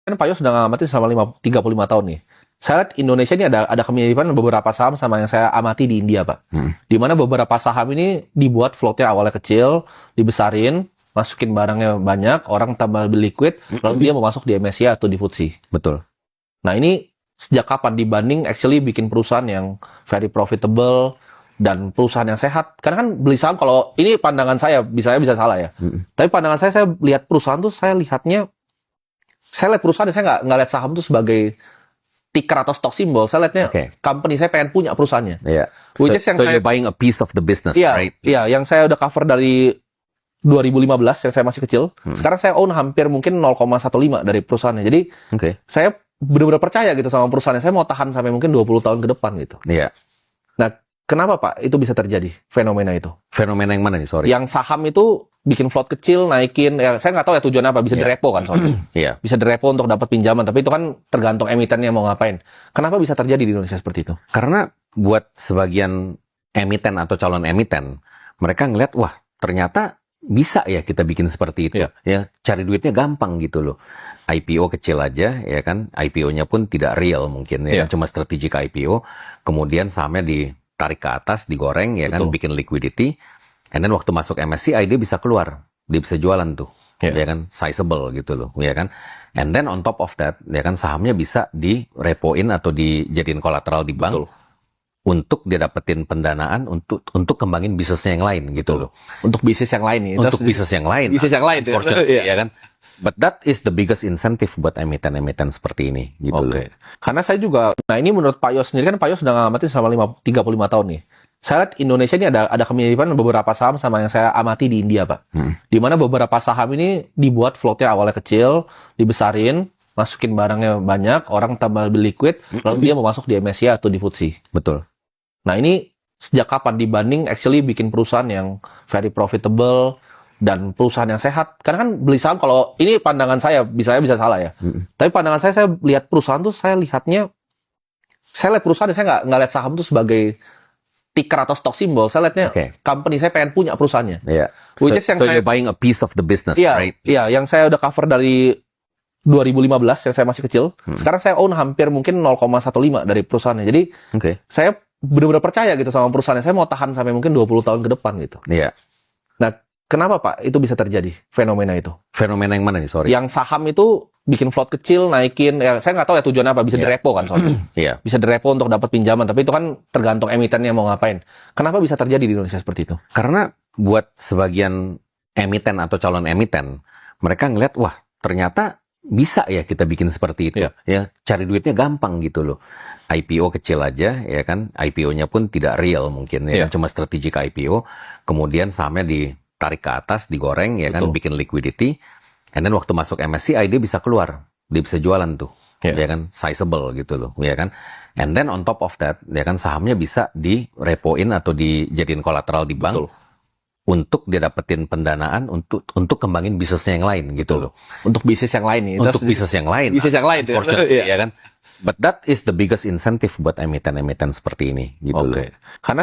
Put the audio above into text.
Kan Pak Yos sudah ngamati selama 35 tahun nih. Saya lihat Indonesia ini ada kemiripan beberapa saham sama yang saya amati di India, Pak. Di mana beberapa saham ini dibuat floatnya awalnya kecil, dibesarin, masukin barangnya banyak, orang tambah lebih liquid, lalu dia mau masuk di MSCI atau di FTSE. Betul. Nah ini sejak kapan dibanding actually bikin perusahaan yang very profitable dan perusahaan yang sehat? Karena kan beli saham, kalau ini pandangan saya, bisa salah ya. Tapi pandangan saya lihat perusahaan tuh, saya lihat perusahaan, saya nggak lihat saham tuh sebagai ticker atau stock simbol. Saya lihatnya company, saya pengen punya perusahaannya. Yeah. Which is yang so you're buying a piece of the business, right? Iya, yang saya udah cover dari 2015 yang saya masih kecil. Sekarang saya own hampir mungkin 0,15 dari perusahaannya. Jadi saya benar-benar percaya gitu sama perusahaannya. Saya mau tahan sampai mungkin 20 tahun ke depan gitu. Iya. Nah, kenapa Pak itu bisa terjadi fenomena itu? Fenomena yang mana nih, sorry? Yang saham itu bikin float kecil, naikin, ya saya nggak tahu ya tujuannya apa, bisa direpo kan soalnya. Bisa direpo untuk dapat pinjaman, tapi itu kan tergantung emitennya mau ngapain. Kenapa bisa terjadi di Indonesia seperti itu? Karena buat sebagian emiten atau calon emiten, mereka ngeliat, wah ternyata bisa ya kita bikin seperti itu. Ya, cari duitnya gampang gitu loh. IPO kecil aja, ya kan? IPO-nya pun tidak real mungkin, ya cuma strategic IPO. Kemudian sahamnya ditarik ke atas, digoreng, ya kan? Bikin liquidity. And then waktu masuk MSCI dia bisa keluar, dia bisa jualan tuh, ya kan, sizable gitu loh, ya kan. And then on top of that, ya kan, sahamnya bisa direpoin atau dijadiin kolateral di bank untuk dia dapetin pendanaan untuk kembangin bisnisnya yang lain gitu loh. Untuk bisnis yang lain nih. Untuk bisnis yang lain. Bisnis yang lain, ya kan. But that is the biggest incentive buat emiten-emiten seperti ini gitu loh. Karena saya juga, nah ini menurut Pak Yos sendiri, kan Pak Yos sudah ngamati selama 35 tahun nih. Saya lihat Indonesia ini ada kemiripan beberapa saham sama yang saya amati di India, Pak. Di mana beberapa saham ini dibuat floatnya awalnya kecil, dibesarin, masukin barangnya banyak, orang tambah lebih liquid, lalu dia mau masuk di MSCI atau di FTSE. Betul. Nah ini sejak kapan dibanding actually bikin perusahaan yang very profitable dan perusahaan yang sehat? Karena kan beli saham, kalau ini pandangan saya, bisa salah ya. Tapi pandangan saya lihat perusahaan tuh, saya lihat perusahaan, saya nggak lihat saham tuh sebagai ticker atau stock simbol. Saya lihatnya company, saya pengen punya perusahaannya. Which is yang you're buying a piece of the business, right? Iya, yang saya udah cover dari 2015 yang saya masih kecil. Sekarang saya own hampir mungkin 0,15 dari perusahaannya. Jadi saya benar-benar percaya gitu sama perusahaannya. Saya mau tahan sampai mungkin 20 tahun ke depan gitu. Nah, kenapa Pak itu bisa terjadi fenomena itu? Fenomena yang mana nih, sorry? Yang saham itu bikin float kecil, naikin, ya saya nggak tahu ya tujuannya apa, bisa direpo kan soalnya. Bisa direpo untuk dapat pinjaman, tapi itu kan tergantung emitennya mau ngapain. Kenapa bisa terjadi di Indonesia seperti itu? Karena buat sebagian emiten atau calon emiten, mereka ngeliat, wah ternyata bisa ya kita bikin seperti itu. Ya, cari duitnya gampang gitu loh. IPO kecil aja, ya kan? IPO-nya pun tidak real mungkin, ya cuma strategic IPO. Kemudian sahamnya ditarik ke atas, digoreng, ya kan? Bikin liquidity. And then waktu masuk MSCI dia bisa keluar, dia bisa jualan tuh, ya kan, sizable gitu loh, ya kan. And then on top of that, ya kan, sahamnya bisa direpoin atau dijadiin kolateral di bank untuk dia dapetin pendanaan untuk kembangin bisnisnya yang lain gitu loh. Untuk bisnis yang lain nih. Untuk bisnis yang lain. Bisnis yang lain, ya kan. But that is the biggest incentive buat emiten-emiten seperti ini gitu loh. Karena